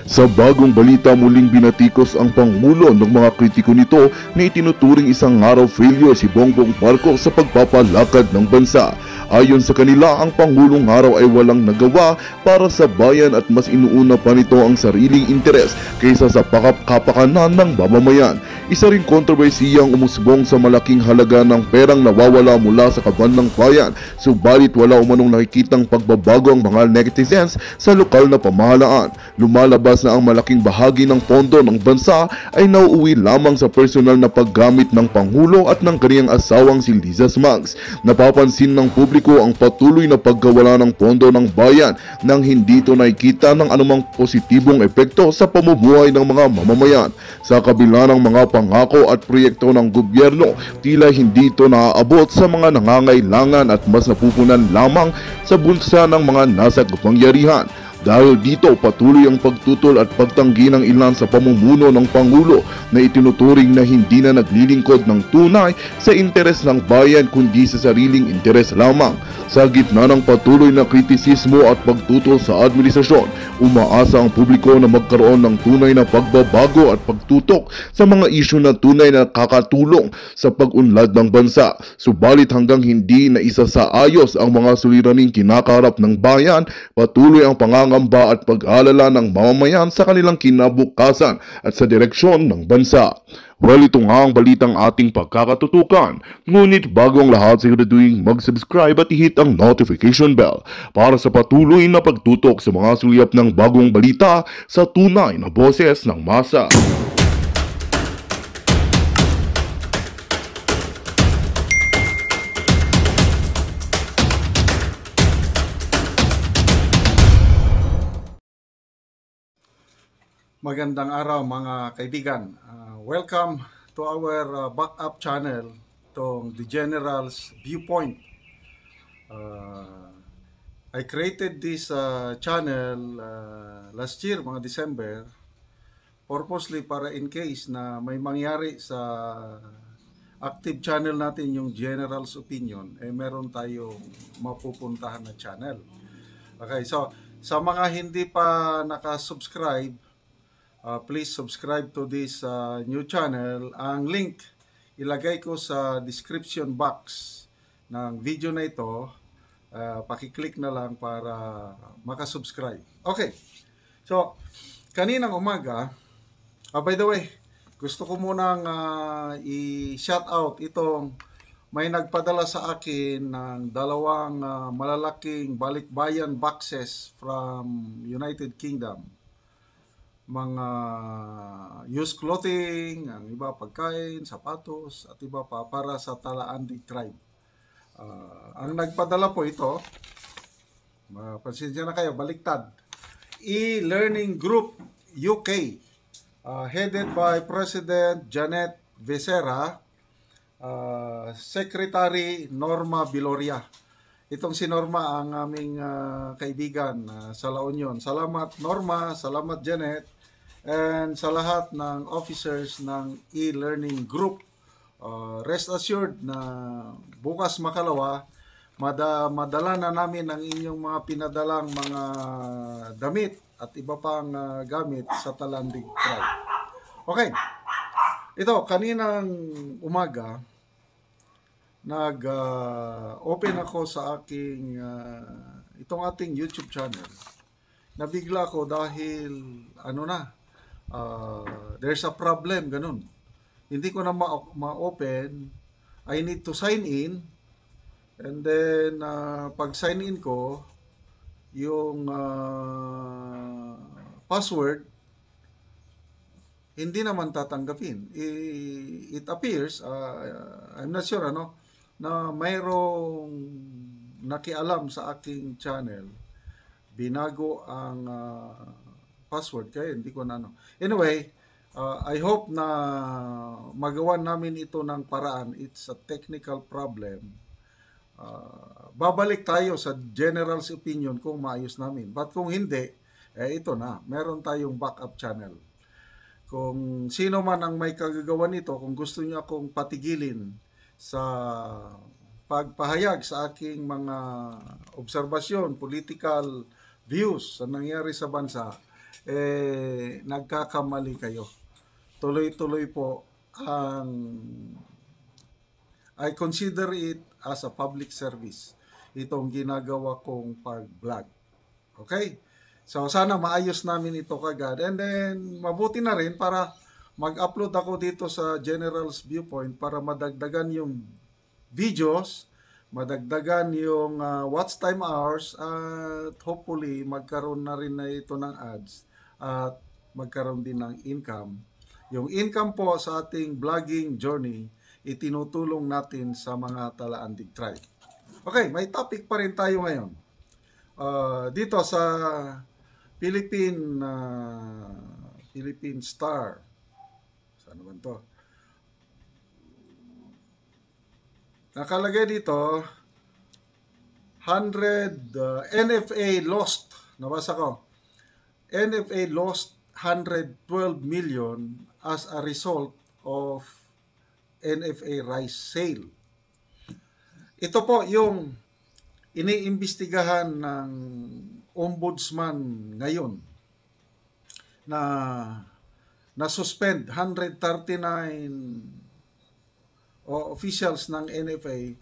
Sa bagong balita, muling binatikos ang Pangulo ng mga kritiko nito na itinuturing isang araw failure si Bongbong Marcos sa pagpapalakad ng bansa. Ayon sa kanila, ang Pangulong araw ay walang nagawa para sa bayan at mas inuuna pa nito ang sariling interes kaysa sa kapakanan ng mamamayan. Isa ring kontrobersiyang umusbong sa malaking halaga ng perang nawawala mula sa kaban ng bayan, subalit wala umanong nakikitang pagbabago ang mga netizens sa lokal na pamahalaan. Lumalabas na ang malaking bahagi ng pondo ng bansa ay nauuwi lamang sa personal na paggamit ng Pangulo at ng kaniyang asawang si Liza Smags. Napapansin ng publiko ang patuloy na pagkawala ng pondo ng bayan nang hindi ito nakikita ng anumang positibong epekto sa pamumuhay ng mga mamamayan. Sa kabila ng mga pangako at proyekto ng gobyerno, tila hindi ito naaabot sa mga nangangailangan at mas napupunan lamang sa bulsa ng mga nasa kapangyarihan. Dahil dito, patuloy ang pagtutol at pagtanggi ng ilan sa pamumuno ng Pangulo na itinuturing na hindi na naglilingkod ng tunay sa interes ng bayan kundi sa sariling interes lamang. Sa gitna ng patuloy na kritisismo at pagtutol sa administrasyon, umaasa ang publiko na magkaroon ng tunay na pagbabago at pagtutok sa mga isyu na tunay na kakatulong sa pag-unlad ng bansa. Subalit hanggang hindi na isa sa ayos ang mga suliraning kinakaharap ng bayan, patuloy ang pangangamba at pag-alala ng mamamayan sa kanilang kinabukasan at sa direksyon ng bansa. Well, ito nga ang balitang ating pagkakatutukan. Ngunit bago ang lahat, siguraduhin mag-subscribe at i-hit ang notification bell para sa patuloy na pagtutok sa mga sulyap ng bagong balita sa tunay na boses ng masa. Magandang araw mga kaibigan. Welcome to our backup channel, tong The General's Viewpoint. I created this channel last year, mga December, purposely para in case na may mangyari sa active channel natin yung General's Opinion, meron tayong mapupuntahan na channel. Okay, so sa mga hindi pa nakasubscribe, please subscribe to this new channel. Ang link ilagay ko sa description box ng video na ito. Pakiclick na lang para makasubscribe. Okay. So, kaninang umaga, by the way, gusto ko munang i-shout out itong may nagpadala sa akin ng dalawang malalaking balikbayan boxes from United Kingdom. Mga used clothing, ang iba pagkain, sapatos, at iba pa para sa Talaandi tribe. Ang nagpadala po ito, pasensya na kayo, baliktad. E-Learning Group UK, headed by President Janet Becerra, Secretary Norma Biloria. Itong si Norma ang aming kaibigan sa La Union. Salamat Norma, salamat Janet, and sa lahat ng officers ng e-learning group. Rest assured na bukas makalawa, madala na namin ang inyong mga pinadalang mga damit at iba pang gamit sa Talaandi tribe. Okay, ito kaninang umaga, nag-open ako sa aking itong ating YouTube channel. Nabigla ko dahil there's a problem, ganun. Hindi ko na ma-open. I need to sign in, and then pag sign in ko, yung password hindi naman tatanggapin. It appears, I'm not sure na mayroong nakialam sa aking channel, binago ang password, kaya hindi ko na Anyway, I hope na magawan namin ito ng paraan. It's a technical problem. Babalik tayo sa General's Opinion kung maayos namin. But kung hindi, ito na, meron tayong backup channel. Kung sino man ang may kagagawa nito, kung gusto niyo akong patigilin sa pagpahayag sa aking mga obserbasyon, political views sa nangyari sa bansa, nagkakamali kayo. Tuloy-tuloy po I consider it as a public service, itong ginagawa kong pag-vlog. Okay? So, sana maayos namin ito kagad. And then, mabuti na rin para mag-upload ako dito sa General's Viewpoint para madagdagan yung videos, madagdagan yung watch time hours, at hopefully, magkaroon na rin na ito ng ads at magkaroon din ng income. Yung income po sa ating vlogging journey, itinutulong natin sa mga Talaandig tribe. Okay, may topic pa rin tayo ngayon. Dito sa Philippine Star. Saan naman to? Nakalagay dito, 100 NFA lost. Nabasa ko. NFA lost 112 million as a result of NFA rice sale. Ito po yung iniimbestigahan ng ombudsman ngayon na suspend 139 officials ng NFA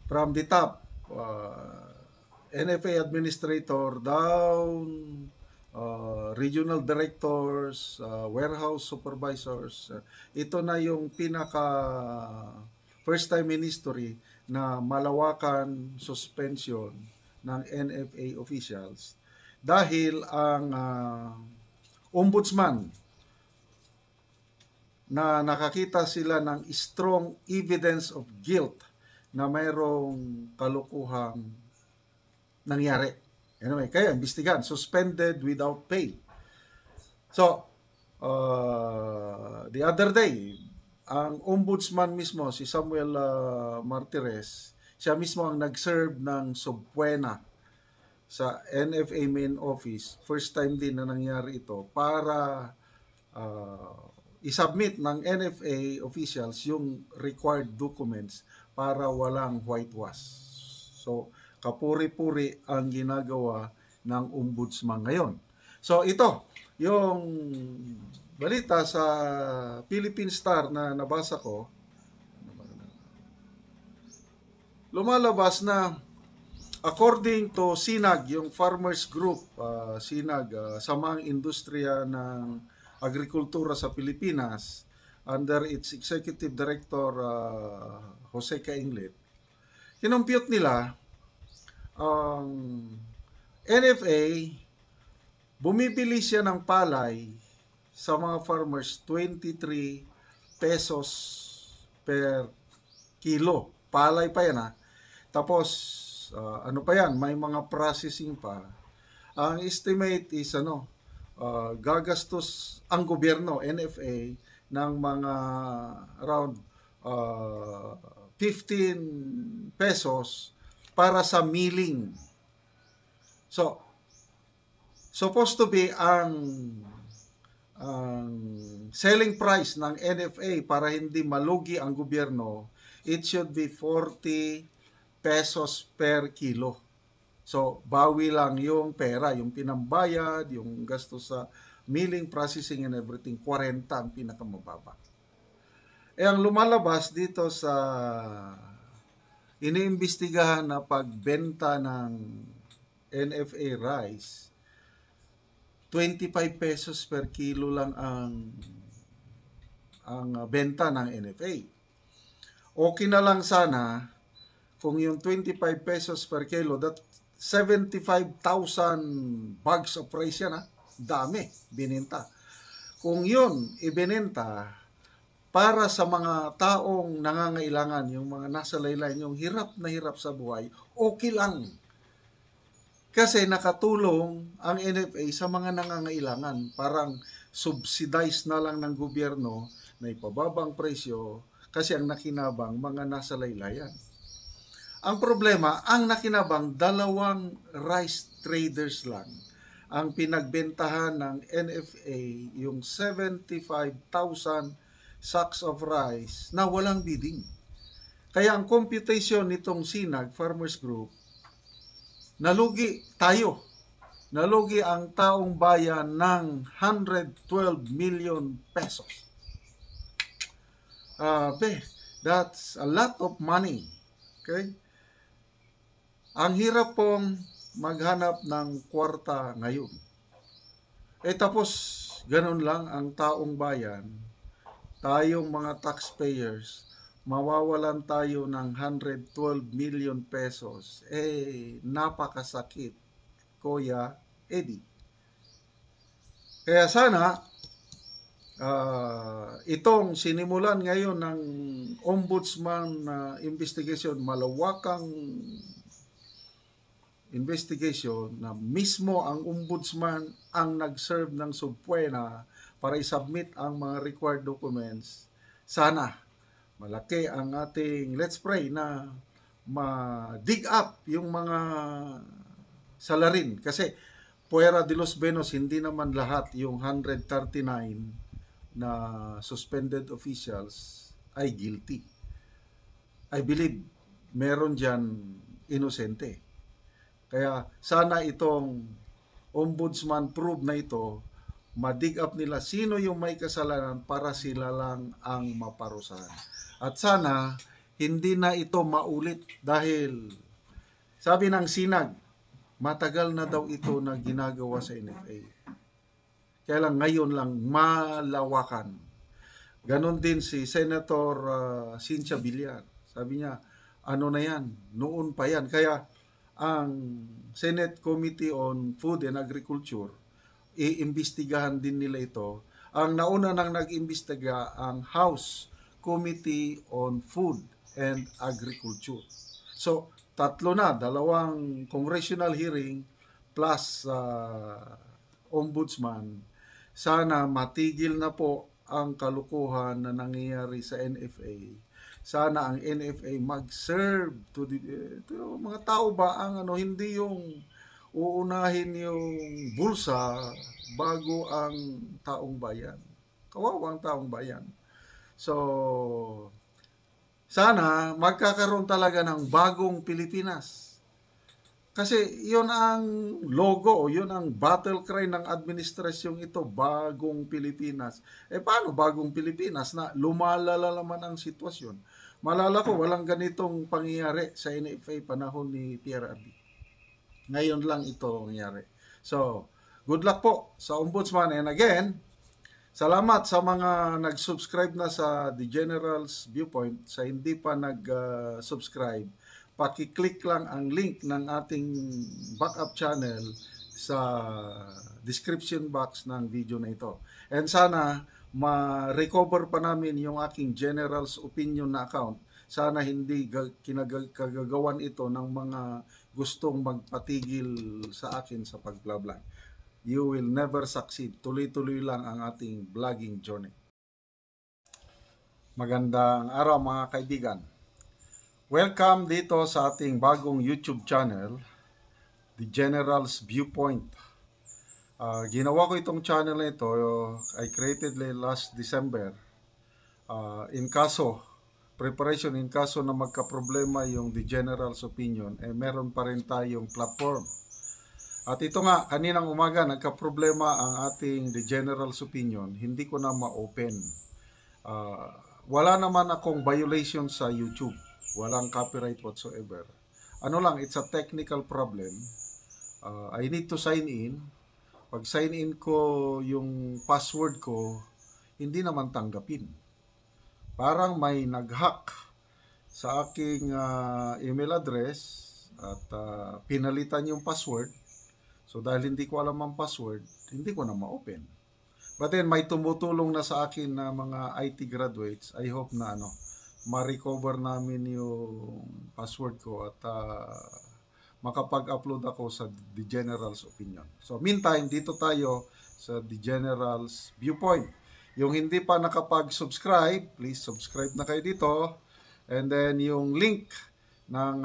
from the top, NFA administrator down, regional directors, warehouse supervisors. Ito na yung pinaka first time in history na malawakan suspension ng NFA officials dahil ang ombudsman na nakakita sila ng strong evidence of guilt na mayroong kalukuhang nangyari. Anyway, kaya imbestigahan, suspended without pay. So, the other day, ang ombudsman mismo, si Samuel Martires, siya mismo ang nag-serve ng subpoena sa NFA main office. First time din na nangyari ito para isubmit ng NFA officials yung required documents para walang whitewash. So, kapuri-puri ang ginagawa ng ombudsman ngayon. So, ito, yung balita sa Philippine Star na nabasa ko, lumalabas na according to SINAG, yung farmers group, SINAG, Samang Industriya ng Agrikultura sa Pilipinas, under its Executive Director Jose Cainglet, kinompute nila NFA, bumibili siya ng palay sa mga farmers 23 pesos per kilo. Palay pa yan ha. Tapos, ano pa yan, may mga processing pa. Ang estimate is gagastos ang gobyerno, NFA, ng mga around 15 pesos para sa milling. So, supposed to be ang selling price ng NFA para hindi malugi ang gobyerno, it should be 40 pesos per kilo. So, bawi lang yung pera, yung pinambayad, yung gastos sa milling, processing, and everything, 40 ang pinakamababa. Ang lumalabas dito sa iniimbestigahan na pagbenta ng NFA rice, 25 pesos per kilo lang ang benta ng NFA. Okay na lang sana kung yung 25 pesos per kilo, that 75,000 bags of rice yan, dami, binenta. Kung yun, ibinenta para sa mga taong nangangailangan, yung mga nasa laylayan, yung hirap na hirap sa buhay, okay lang. Kasi nakatulong ang NFA sa mga nangangailangan. Parang subsidize na lang ng gobyerno na ipababang presyo kasi ang nakinabang mga nasa laylayan. Ang problema, ang nakinabang 2 rice traders lang ang pinagbentahan ng NFA yung 75,000 sacks of rice na walang bidding. Kaya ang computation nitong SINAG, Farmers Group, nalugi tayo. nalugi ang taong bayan ng 112 million pesos. That's a lot of money. Okay? Ang hirap pong maghanap ng kwarta ngayon. Tapos, ganun lang ang taong bayan, tayong mga taxpayers, mawawalan tayo ng 112 million pesos. Napakasakit, Kuya Eddie. Kaya sana, itong sinimulan ngayon ng ombudsman investigation, malawakang investigation na mismo ang ombudsman ang nag-serve ng subpoena para i-submit ang mga required documents, sana malaki ang ating, let's pray, na ma-dig up yung mga salarin. Kasi Puera de los Benos, hindi naman lahat yung 139 na suspended officials ay guilty. I believe meron dyan inosente. Kaya sana itong ombudsman probe na ito, ma-dig up nila sino yung may kasalanan para sila lang ang maparusahan. At sana hindi na ito maulit dahil sabi ng Sinag, matagal na daw ito na ginagawa sa NFA. Kaya lang ngayon lang malawakan. Ganon din si Senator Cynthia Villar. Sabi niya, ano na yan? Noon pa yan. Kaya ang Senate Committee on Food and Agriculture, iimbestigahan din nila ito. Ang nauna nang nag-imbestiga ang House Committee on Food and Agriculture. So, tatlo na, dalawang congressional hearing plus ombudsman. Sana matigil na po ang kalukuhan na nangyayari sa NFA. Sana ang NFA mag-serve to mga tao ba ang hindi yung uunahin yung bulsa bago ang taong bayan. Kawawa ang taong bayan. So, sana magkakaroon talaga ng bagong Pilipinas. Kasi yun ang logo, yun ang battle cry ng administrasyong ito, bagong Pilipinas. Paano bagong Pilipinas na lumalala naman ang sitwasyon? Malala ko, walang ganitong pangyayari sa NFA panahon ni PRRD. Ngayon lang ito nangyari. So, good luck po sa Ombudsman. And again, salamat sa mga nag-subscribe na sa The General's Viewpoint. Sa hindi pa nag-subscribe, paki-click lang ang link ng ating backup channel sa description box ng video na ito. And sana ma-recover pa namin yung aking General's Opinion na account. Sana hindi kinagagawan ito ng mga gustong magpatigil sa akin sa pag-vlog. You will never succeed. Tuloy-tuloy lang ang ating vlogging journey. Magandang araw mga kaibigan. Welcome dito sa ating bagong YouTube channel, The General's Viewpoint. Ginawa ko itong channel na ito, I created last December. Preparation in kaso na magka-problema yung The General's Opinion, meron pa rin tayong platform. At ito nga, kaninang umaga, nagka-problema ang ating The General's Opinion, hindi ko na ma-open. Wala naman akong violation sa YouTube. Walang copyright whatsoever. Ano lang, it's a technical problem. I need to sign in. Pag sign in ko yung password ko, hindi naman tanggapin. Parang may nag-hack sa aking email address at pinalitan yung password. So dahil hindi ko alam ang password, hindi ko na ma-open. But then may tumutulong na sa akin na mga IT graduates. I hope na ma-recover namin yung password ko at makapag-upload ako sa The General's Opinion. So meantime, dito tayo sa The General's Viewpoint. Yung hindi pa nakapag-subscribe, please subscribe na kayo dito. And then yung link ng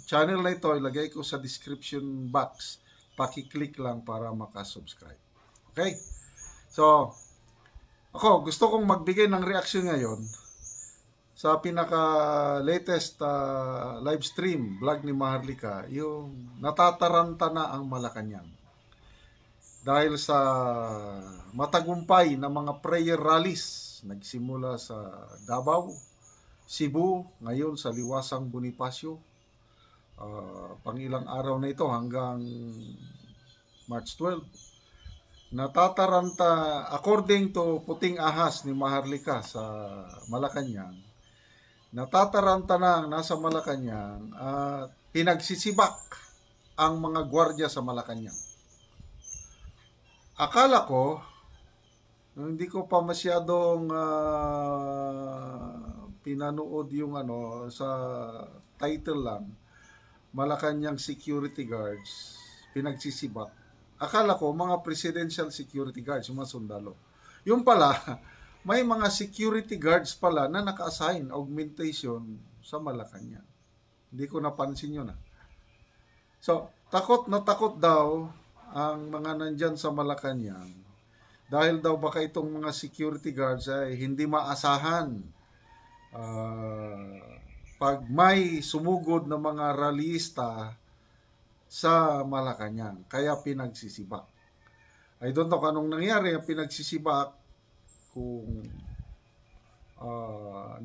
channel na ito, ilagay ko sa description box. Paki-click lang para makasubscribe. Okay? So, ako gusto kong magbigay ng reaksyon ngayon sa pinaka-latest live stream vlog ni Maharlika, yung natataranta na ang Malacanang. Dahil sa matagumpay na mga prayer rallies, nagsimula sa Davao, Cebu, ngayon sa Liwasang Bonifacio, pangilang araw na ito hanggang March 12. Natataranta, according to Puting Ahas ni Maharlika sa Malacanang, natataranta na nasa Malacanang at pinagsisibak ang mga gwardiya sa Malacanang. Akala ko, hindi ko pa masyadong pinanood yung sa title lang, Malacanang Security Guards, pinagsisibak. Akala ko mga presidential security guards, yung mga sundalo. Yung pala, may mga security guards pala na naka-assign, augmentation sa Malacanang. Hindi ko napansin yun. So, takot na takot daw ang mga nandyan sa Malacanang dahil daw baka itong mga security guards ay hindi maasahan pag may sumugod na mga rallyista sa Malacanang. Kaya pinagsisibak. I don't know kung anong nangyari ang pinagsisibak, kung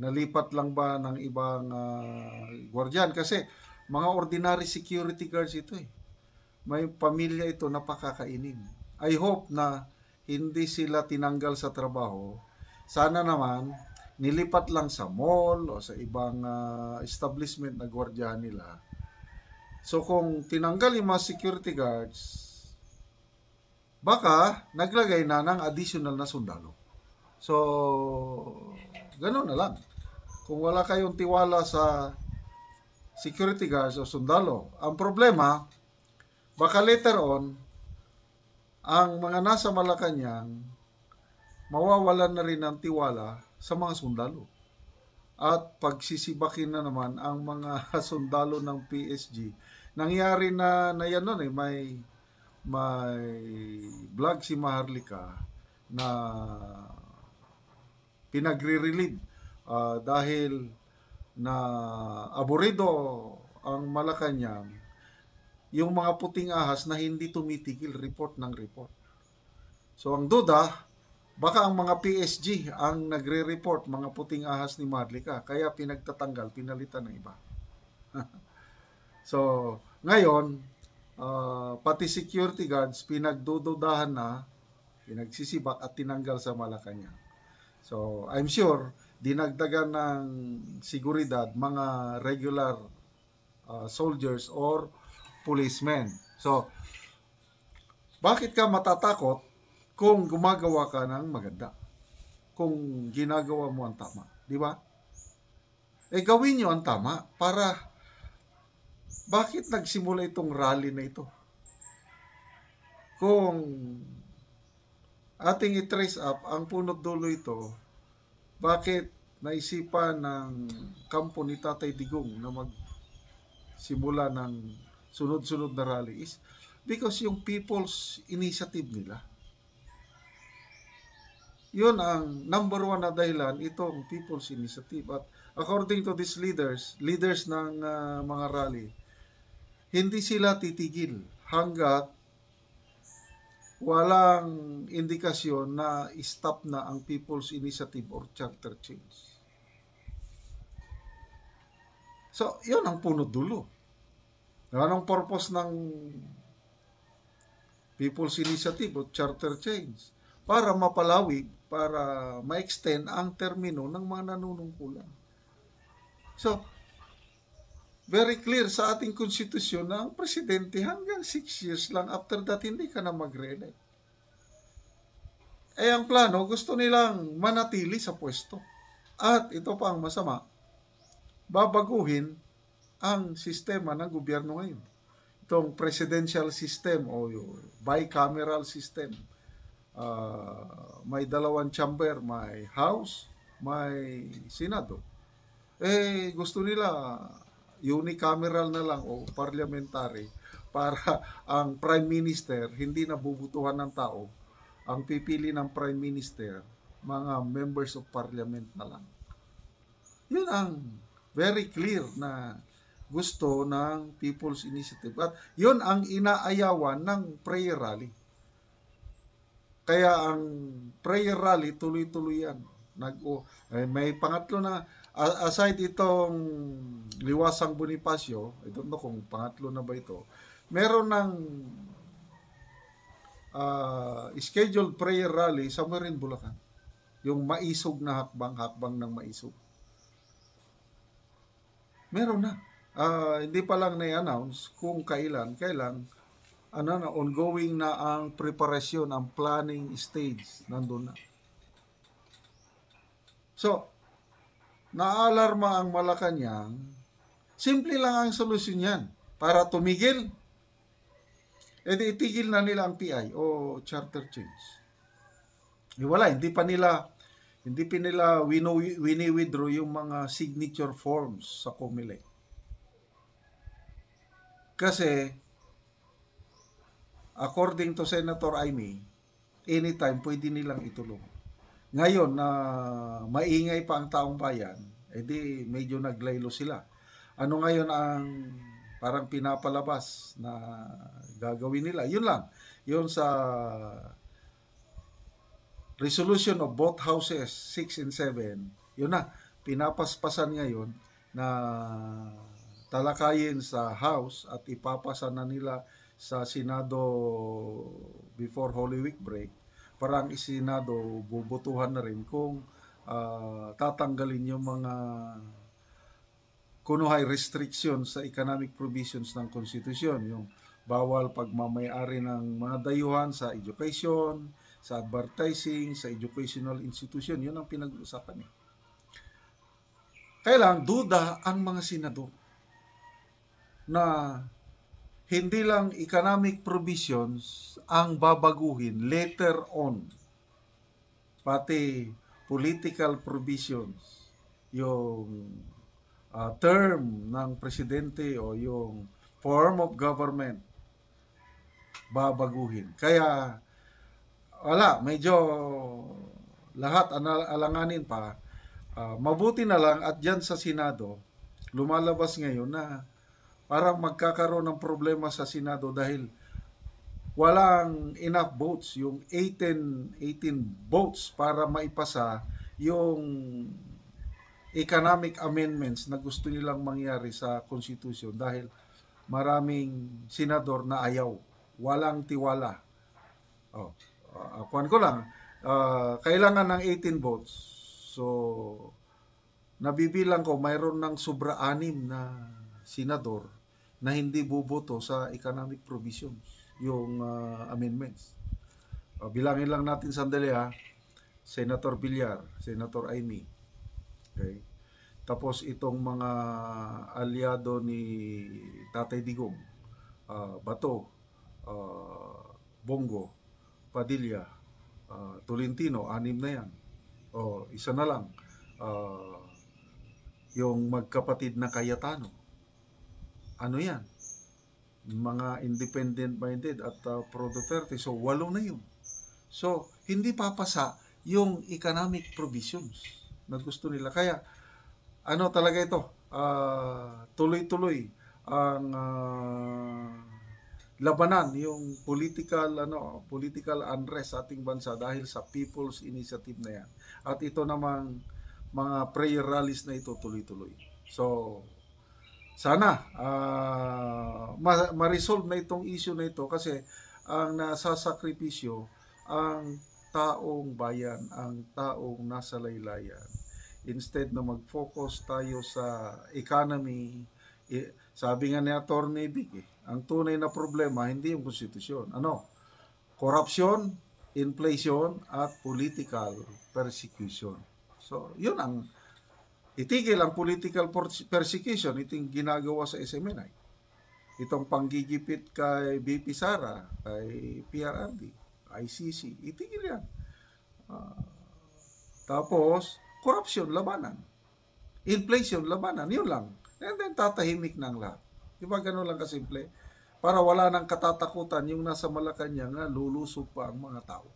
nalipat lang ba ng ibang gwardiyan. Kasi mga ordinary security guards ito eh. May pamilya ito na pakakainin. I hope na hindi sila tinanggal sa trabaho. Sana naman nilipat lang sa mall o sa ibang establishment na gwardiyahan nila. So kung tinanggal yung mga security guards, baka naglagay na ng additional na sundalo. So ganoon na lang. Kung wala kayong tiwala sa security guards o sundalo, ang problema, baka later on, ang mga nasa Malacanang, mawawalan na rin ng tiwala sa mga sundalo. At pagsisibakin na naman ang mga sundalo ng PSG. Nangyari na yan nun eh, may vlog si Maharlika na pinagre-relieve dahil na aburido ang Malacanang, yung mga puting ahas na hindi tumitigil, report ng report. So ang duda, baka ang mga PSG ang nagre-report mga puting ahas ni Maharlika, kaya pinagtatanggal, pinalitan ng iba. So ngayon, pati security guards pinagdududahan na, pinagsisibak at tinanggal sa Malacanang. So I'm sure dinagdagan ng seguridad mga regular soldiers or policemen. So, bakit ka matatakot kung gumagawa ka ng maganda? Kung ginagawa mo ang tama, di ba? Eh gawin nyo ang tama para bakit nagsimula itong rally na ito? Kung ating i-trace up ang punot dulo ito, bakit naisipan ng kampo ni Tatay Digong na magsimula ng sunod-sunod na rally is because yung people's initiative nila. Yun ang number one na dahilan, itong people's initiative. At according to these leaders ng mga rally, hindi sila titigil hanggat walang indikasyon na stop na ang people's initiative or charter change. So, yun ang punot dulo. Anong purpose ng people's initiative o charter change? Para mapalawig, para ma-extend ang termino ng mga nanunungkulan. So, very clear sa ating konstitusyon na ang presidente hanggang 6 years lang, after that hindi ka na mag-re-elect. Eh ang plano, gusto nilang manatili sa pwesto. At ito pa ang masama, babaguhin ang sistema ng gobyerno ngayon. Itong presidential system o bicameral system. May dalawang chamber, may House, may Senado. Eh gusto nila unicameral na lang o parliamentary para ang Prime Minister hindi nabubutuhan ng tao. Ang pipili ng Prime Minister, mga members of Parliament na lang. Yun ang very clear na gusto ng People's Initiative. At yun ang inaayawan ng prayer rally. Kaya ang prayer rally, tuloy-tuloy yan. May pangatlo na, aside itong Liwasang Bonifacio, I don't know kung pangatlo na ba ito, meron ng scheduled prayer rally somewhere in Bulacan. Yung maisog na hakbang ng maisog. Meron na. Hindi pa lang na-announce kung kailan ongoing na ang preparasyon, ang planning stage, nandun na. So, naalarma ang Malacanang, simple lang ang solusyon yan. Para tumigil, edi itigil na nila ang PI o charter change. Wala, hindi pa nila wini-withdraw yung mga signature forms sa COMELEC. Kasi, according to Senator Amy, anytime pwede nilang itulong. Ngayon na maingay pa ang taong bayan, edi medyo naglaylo sila. Ano ngayon ang parang pinapalabas na gagawin nila? Yun lang. Yun sa resolution of both houses 6 and 7, yun na, pinapaspasan ngayon na talakayin sa House at ipapasa na nila sa Senado before Holy Week break. Parang Senado bubutuhan na rin kung tatanggalin yung mga kunuhay restrictions sa economic provisions ng konstitusyon, yung bawal pagmamayari ng mga dayuhan sa education, sa advertising, sa educational institution. Yun ang pinag-uusapan niya. Kailang duda ang mga senador na hindi lang economic provisions ang babaguhin later on, pati political provisions, yung term ng presidente o yung form of government babaguhin. Kaya wala, medyo lahat alanganin pa. Mabuti na lang at dyan sa Senado, lumalabas ngayon na parang magkakaroon ng problema sa Senado dahil walang enough votes, yung 18 votes para maipasa yung economic amendments na gusto nilang mangyari sa Constitution dahil maraming senador na ayaw, walang tiwala. Kuwan ko lang, kailangan ng 18 votes. So, nabibilang ko, mayroon ng sobra-6 na senador na hindi buboto sa economic provisions, yung amendments. Bilangin lang natin sandali ha. Senator Villar, Senator Amy. Okay. Tapos itong mga aliado ni Tatay Digong, Bato, Bongo, Padilla, Tolentino, 6 na yan. Isa na lang, yung magkapatid na Cayetano. Ano yan? Mga independent-minded at pro-Duterte. So, 8 na yun. So, hindi papasa yung economic provisions na gusto nila. Kaya, ano talaga ito? Tuloy-tuloy ang labanan, yung political unrest sa ating bansa dahil sa People's Initiative na yan. At ito namang mga prayer rallies na ito tuloy-tuloy. So, sana ma-resolve na itong issue na ito kasi ang nasasakripisyo ang taong bayan, ang taong nasa laylayan. Instead na mag-focus tayo sa economy, sabi nga ni Atty. Vic, ang tunay na problema hindi yung konstitusyon. Corruption, inflation, at political persecution. So, yun ang itigil ang political persecution, itong ginagawa sa SMNI. Itong panggigipit kay BP Sara, kay PRRD, ICC, itigil yan. Tapos, corruption, labanan. Inflation, labanan. Yun lang. And then, tatahimik ng lahat. Diba ganun lang kasimple? Para wala nang katatakutan yung nasa Malacanang nga, lulusog pa ang mga tao.